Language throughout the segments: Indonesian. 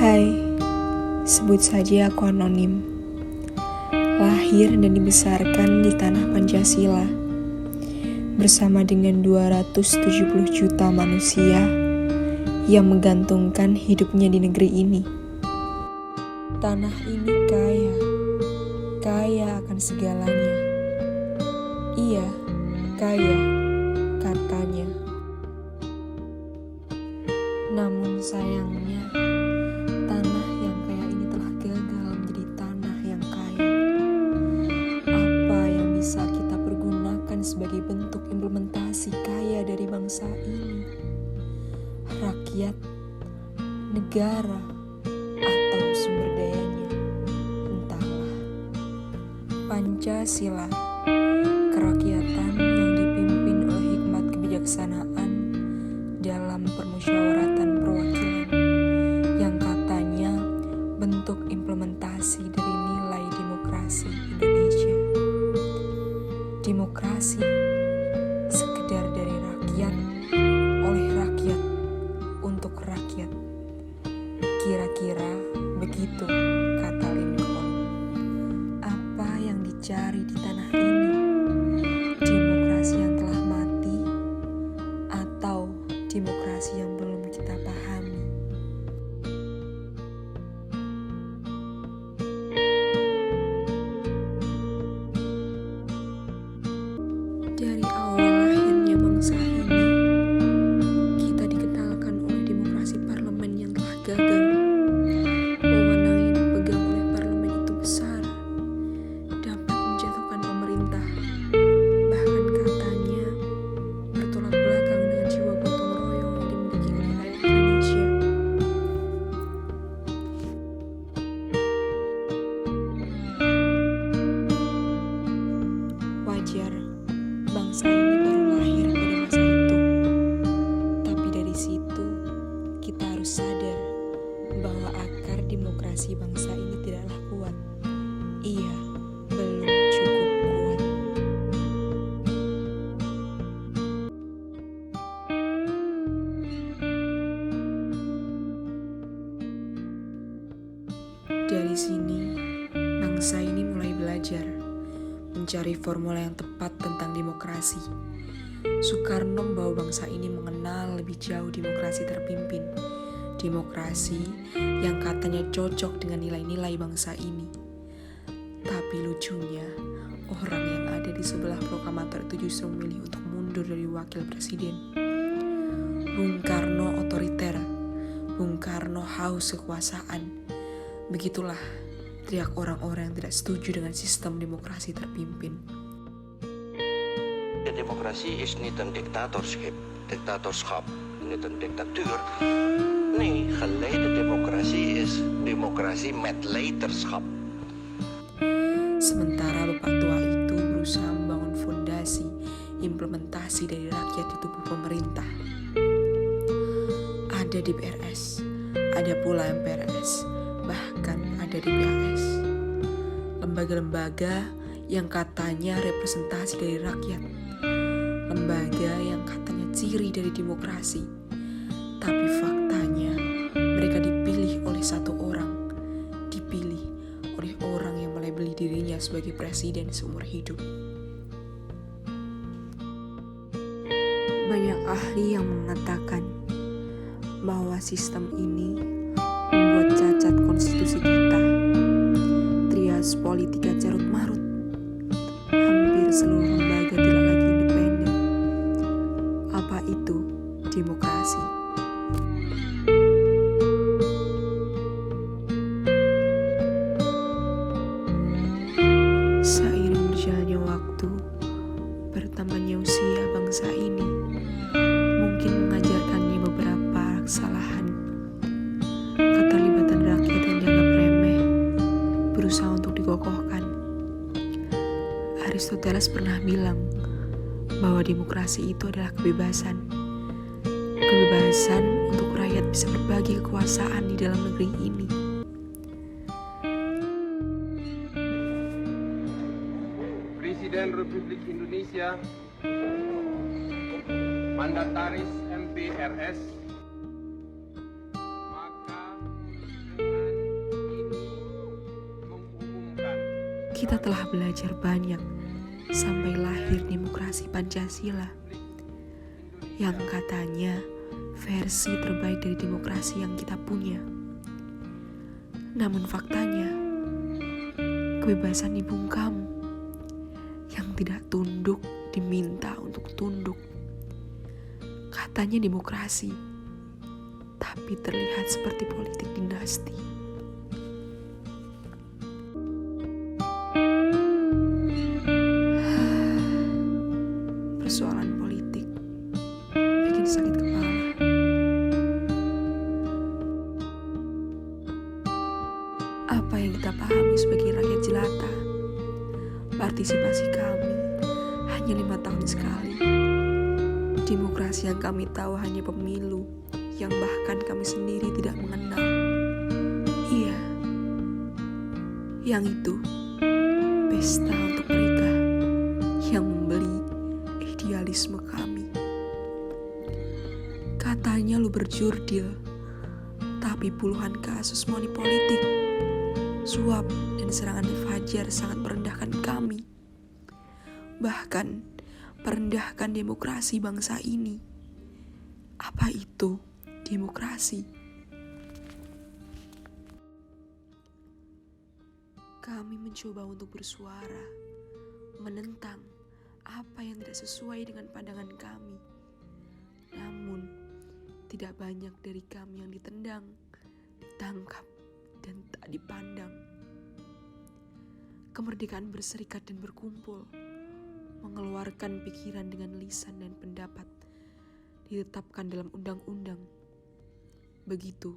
Hai, sebut saja aku anonim. Lahir dan dibesarkan di tanah Pancasila, bersama dengan 270 juta manusia yang menggantungkan hidupnya di negeri ini. Tanah ini kaya akan segalanya. Iya, kaya, katanya. Namun sayangnya, tanah yang kaya ini telah gagal menjadi tanah yang kaya. Apa yang bisa kita pergunakan sebagai bentuk implementasi kaya dari bangsa ini? Rakyat, negara, atau sumber dayanya? Entahlah. Pancasila, kerakyatan yang dipimpin oleh hikmat kebijaksanaan dalam permusyawaratan perwakilan, yang katanya bentuk implementasi dari nilai demokrasi Indonesia. Demokrasi sekedar dari rakyat, oleh rakyat, untuk rakyat. Kira-kira begitu kata Lincoln. Apa yang dicari di tanah ini? Demokrasi yang telah mati atau demokrasi yang belum kita pahami? Dari awal lahirnya bangsa ini, kita dikenalkan oleh demokrasi parlemen yang telah gagal. Wewenang yang dipegang oleh parlemen itu besar, dapat menjatuhkan pemerintah. Bahkan katanya bertolak belakang dengan jiwa gotong royong yang dimiliki oleh rakyat Indonesia. Wajar, bangsa ini baru lahir pada masa itu. Tapi dari situ, kita harus sadar bahwa akar demokrasi bangsa ini tidaklah kuat. Iya, belum cukup kuat. Dari sini, bangsa ini mulai belajar mencari formula yang tepat tentang demokrasi. Soekarno membawa bangsa ini mengenal lebih jauh demokrasi terpimpin. Demokrasi yang katanya cocok dengan nilai-nilai bangsa ini. Tapi lucunya, orang yang ada di sebelah proklamator itu justru memilih untuk mundur dari wakil presiden. Bung Karno otoriter, Bung Karno haus kekuasaan. Begitulah teriak orang-orang yang tidak setuju dengan sistem demokrasi terpimpin. Democratie is niet een dictatorschap, niet een dictatuur. Nee, geleide democratie is democratie met leiderschap. Sementara bapak tua itu berusaha membangun fondasi implementasi dari rakyat di tubuh pemerintah. Ada DPRS, ada pula MPRS, bahkan ada DPAS. Lembaga-lembaga yang katanya representasi dari rakyat. Lembaga yang katanya ciri dari demokrasi. Tapi faktanya mereka dipilih oleh satu orang. Dipilih oleh orang yang melabeli dirinya sebagai presiden seumur hidup. Banyak ahli yang mengatakan bahwa sistem ini membuat cacat konstitusi kita. Trias politika carut marut. Hampir seluruh lembaga tidak lagi independen. Apa itu demokrasi? Seiring berjalannya waktu, bertambahnya usia bangsa ini mungkin mengajarkannya beberapa kesalahan. Keterlibatan rakyat yang dianggap remeh berusaha untuk dikokohkan. Aristoteles pernah bilang bahwa demokrasi itu adalah kebebasan. Kebebasan untuk rakyat bisa berbagi kekuasaan di dalam negeri ini. Presiden Republik Indonesia, Mandataris MPRS, maka Kita telah belajar banyak sampai lahir demokrasi Pancasila, yang katanya versi terbaik dari demokrasi yang kita punya. Namun faktanya, kebebasan dibungkam. Yang tidak tunduk diminta untuk tunduk. Katanya demokrasi, tapi terlihat seperti politik dinasti. Persoalan politik bikin sakit kepala. Apa yang kita pahami sebagai rakyat jelata, partisipasi kami hanya 5 tahun sekali. Demokrasi yang kami tahu hanya pemilu yang bahkan kami sendiri tidak mengenal. Iya, yang itu pesta untuk mereka yang membeli idealisme kami. Katanya lu berjurdil, tapi puluhan kasus money politik, suap dan serangan fajar sangat merendahkan kami. Bahkan merendahkan demokrasi bangsa ini. Apa itu demokrasi? Kami mencoba untuk bersuara, menentang apa yang tidak sesuai dengan pandangan kami. Namun, tidak banyak dari kami yang ditendang, ditangkap, dan tak dipandang. Kemerdekaan berserikat dan berkumpul, mengeluarkan pikiran dengan lisan dan pendapat, ditetapkan dalam undang-undang. Begitu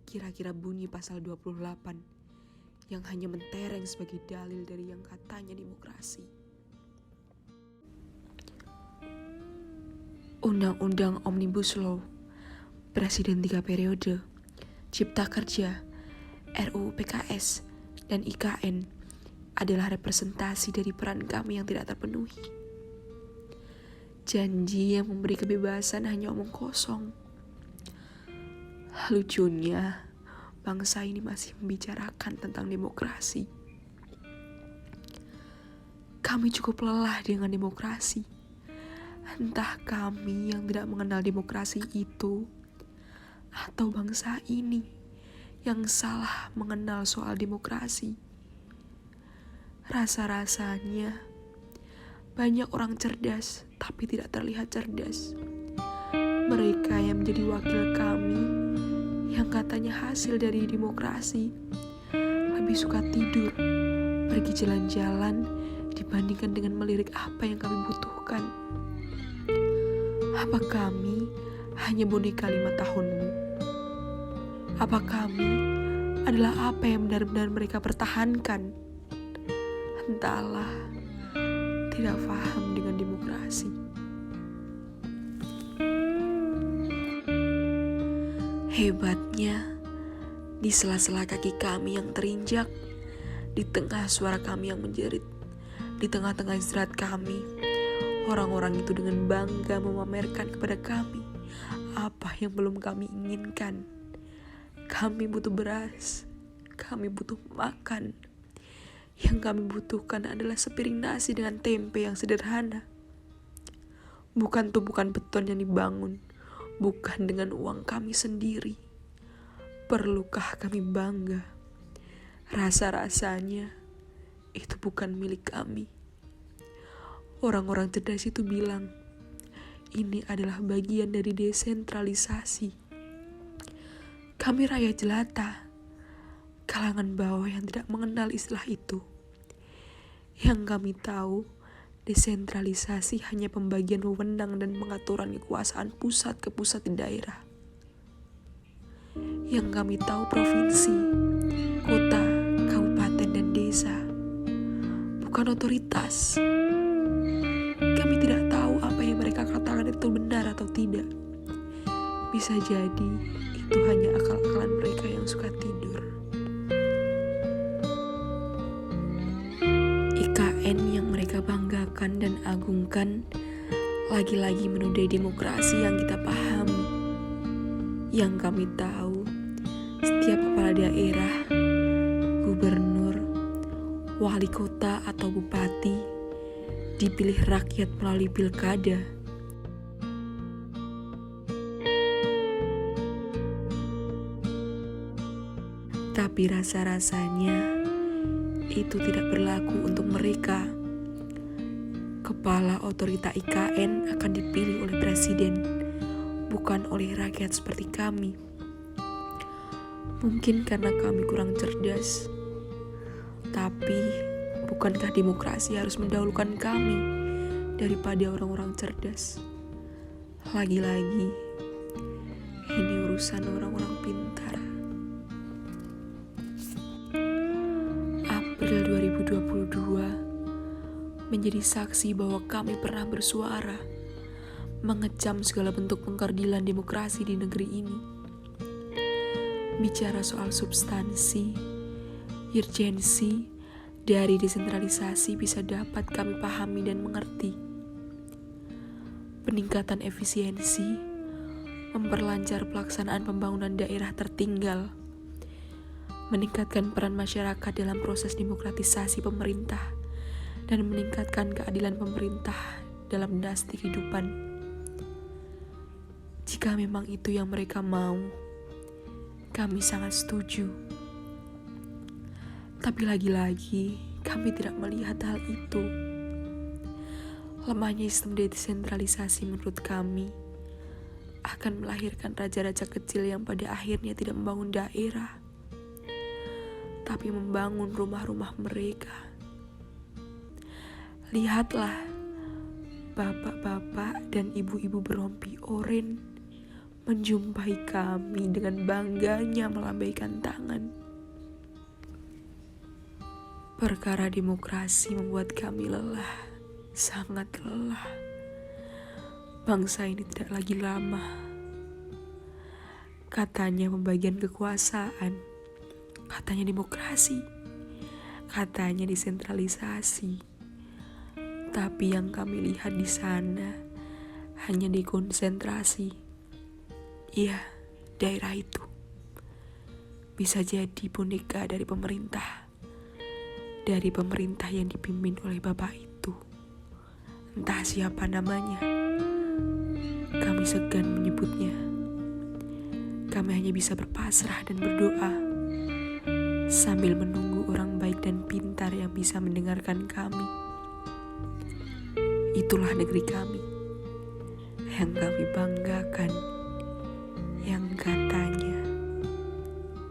kira-kira bunyi pasal 28 yang hanya mentereng sebagai dalil dari yang katanya demokrasi. Undang-undang Omnibus Law, Presiden 3 periode, Cipta Kerja, RUU PKS, dan IKN adalah representasi dari peran kami yang tidak terpenuhi. Janji yang memberi kebebasan hanya omong kosong. Lucunya, bangsa ini masih membicarakan tentang demokrasi. Kami cukup lelah dengan demokrasi. Entah kami yang tidak mengenal demokrasi itu, atau bangsa ini yang salah mengenal soal demokrasi. Rasa-rasanya banyak orang cerdas tapi tidak terlihat cerdas. Mereka yang menjadi wakil kami yang katanya hasil dari demokrasi lebih suka tidur, pergi jalan-jalan dibandingkan dengan melirik apa yang kami butuhkan. Apa kami hanya boneka 5 tahunmu? Apa kami adalah apa yang benar-benar mereka pertahankan? Entahlah, tidak paham dengan demokrasi. Hebatnya, di sela-sela kaki kami yang terinjak, di tengah suara kami yang menjerit, di tengah-tengah istirahat kami, orang-orang itu dengan bangga memamerkan kepada kami apa yang belum kami inginkan. Kami butuh beras, kami butuh makan. Yang kami butuhkan adalah sepiring nasi dengan tempe yang sederhana. Bukan tumpukan beton yang dibangun, bukan dengan uang kami sendiri. Perlukah kami bangga? Rasa-rasanya itu bukan milik kami. Orang-orang cerdas itu bilang, ini adalah bagian dari desentralisasi. Kami rakyat jelata, kalangan bawah yang tidak mengenal istilah itu. Yang kami tahu, desentralisasi hanya pembagian wewenang dan pengaturan kekuasaan pusat ke pusat di daerah. Yang kami tahu provinsi, kota, kabupaten, dan desa, bukan otoritas. Kami tidak tahu apa yang mereka katakan itu benar atau tidak. Bisa jadi itu hanya akal-akalan mereka yang suka tidur. IKN yang mereka banggakan dan agungkan lagi-lagi menodai demokrasi yang kita pahami. Yang kami tahu, setiap kepala daerah, gubernur, wali kota atau bupati dipilih rakyat melalui pilkada. Tapi rasa-rasanya itu tidak berlaku untuk mereka. Kepala otorita IKN akan dipilih oleh presiden, bukan oleh rakyat seperti kami. Mungkin karena kami kurang cerdas. Tapi, bukankah demokrasi harus mendahulukan kami daripada orang-orang cerdas? Lagi-lagi, ini urusan orang-orang pintar. April 2022 menjadi saksi bahwa kami pernah bersuara, mengecam segala bentuk pengkerdilan demokrasi di negeri ini. Bicara soal substansi, urgensi dari desentralisasi bisa dapat kami pahami dan mengerti. Peningkatan efisiensi, memperlancar pelaksanaan pembangunan daerah tertinggal, meningkatkan peran masyarakat dalam proses demokratisasi pemerintah, dan meningkatkan keadilan pemerintah dalam dinasti kehidupan. Jika memang itu yang mereka mau, kami sangat setuju. Tapi lagi-lagi, kami tidak melihat hal itu. Lemahnya sistem desentralisasi menurut kami akan melahirkan raja-raja kecil yang pada akhirnya tidak membangun daerah, tapi membangun rumah-rumah mereka. Lihatlah, bapak-bapak dan ibu-ibu berrompi oranye menjumpai kami dengan bangganya melambaikan tangan. Perkara demokrasi membuat kami lelah, sangat lelah. Bangsa ini tidak lagi lama. Katanya pembagian kekuasaan, katanya demokrasi, katanya desentralisasi. Tapi yang kami lihat di sana hanya dekonsentrasi. Iya, daerah itu bisa jadi boneka dari pemerintah yang dipimpin oleh bapak itu. Entah siapa namanya, kami segan menyebutnya. Kami hanya bisa berpasrah dan berdoa sambil menunggu orang baik dan pintar yang bisa mendengarkan kami. Itulah negeri kami yang kami banggakan, yang katanya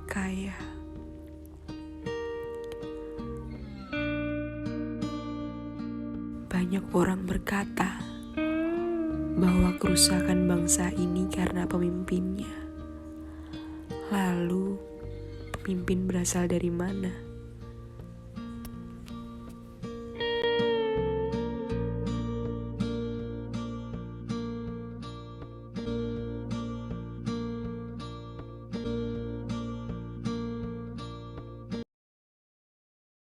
kaya. Banyak orang berkata bahwa kerusakan bangsa ini karena pemimpinnya. Lalu, pemimpin berasal dari mana?